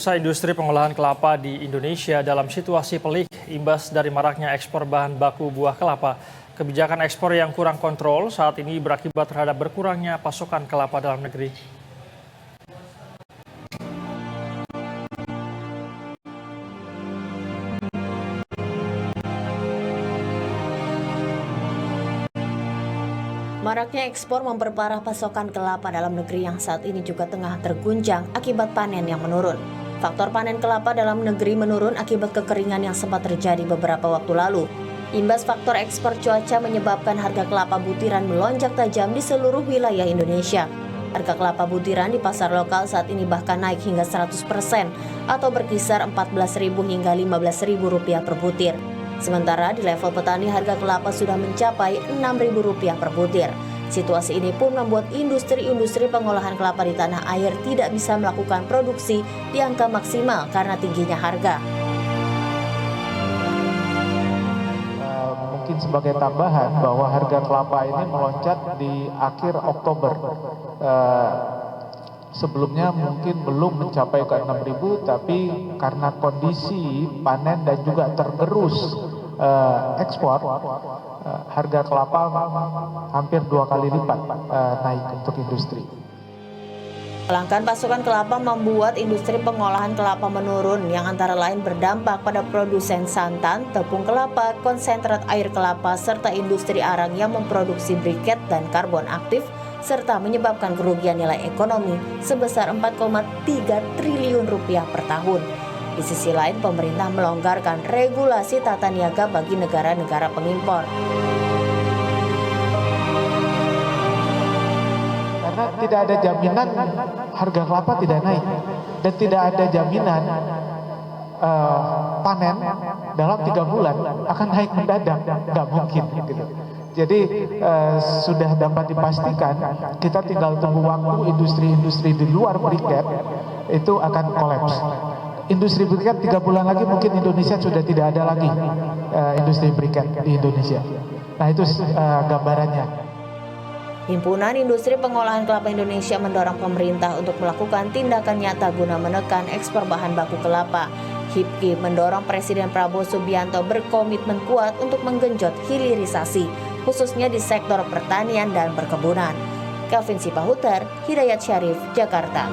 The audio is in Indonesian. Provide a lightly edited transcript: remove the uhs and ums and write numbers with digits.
Usaha industri pengolahan kelapa di Indonesia dalam situasi pelik imbas dari maraknya ekspor bahan baku buah kelapa. Kebijakan ekspor yang kurang kontrol saat ini berakibat terhadap berkurangnya pasokan kelapa dalam negeri. Maraknya ekspor memperparah pasokan kelapa dalam negeri yang saat ini juga tengah terguncang akibat panen yang menurun. Faktor panen kelapa dalam negeri menurun akibat kekeringan yang sempat terjadi beberapa waktu lalu. Imbas faktor ekspor cuaca menyebabkan harga kelapa butiran melonjak tajam di seluruh wilayah Indonesia. Harga kelapa butiran di pasar lokal saat ini bahkan naik hingga 100% atau berkisar Rp14.000 hingga Rp15.000 per butir. Sementara di level petani harga kelapa sudah mencapai Rp6.000 per butir. Situasi ini pun membuat industri-industri pengolahan kelapa di tanah air tidak bisa melakukan produksi di angka maksimal karena tingginya harga. Mungkin sebagai tambahan bahwa harga kelapa ini melonjak di akhir Oktober. Sebelumnya mungkin belum mencapai ke 6.000, tapi karena kondisi panen dan juga tergerus ekspor, harga kelapa hampir 2 kali lipat naik untuk industri. Kelangkaan pasokan kelapa membuat industri pengolahan kelapa menurun yang antara lain berdampak pada produsen santan, tepung kelapa, konsentrat air kelapa, serta industri arang yang memproduksi briket dan karbon aktif, serta menyebabkan kerugian nilai ekonomi sebesar Rp4,3 triliun per tahun. Di sisi lain, pemerintah melonggarkan regulasi tata niaga bagi negara-negara pengimpor. Karena tidak ada jaminan harga kelapa tidak naik dan tidak ada jaminan panen dalam 3 bulan akan naik mendadak, nggak mungkin gitu. Jadi sudah dapat dipastikan kita tinggal tunggu waktu industri-industri di luar briket itu akan kolaps. Industri briket 3 bulan lagi mungkin Indonesia sudah tidak ada lagi industri briket di Indonesia. Nah itu gambarannya. Himpunan Industri Pengolahan Kelapa Indonesia mendorong pemerintah untuk melakukan tindakan nyata guna menekan ekspor bahan baku kelapa. HIPKI mendorong Presiden Prabowo Subianto berkomitmen kuat untuk menggenjot hilirisasi, khususnya di sektor pertanian dan perkebunan. Kelvin Sipahutar, Hidayat Syarif, Jakarta.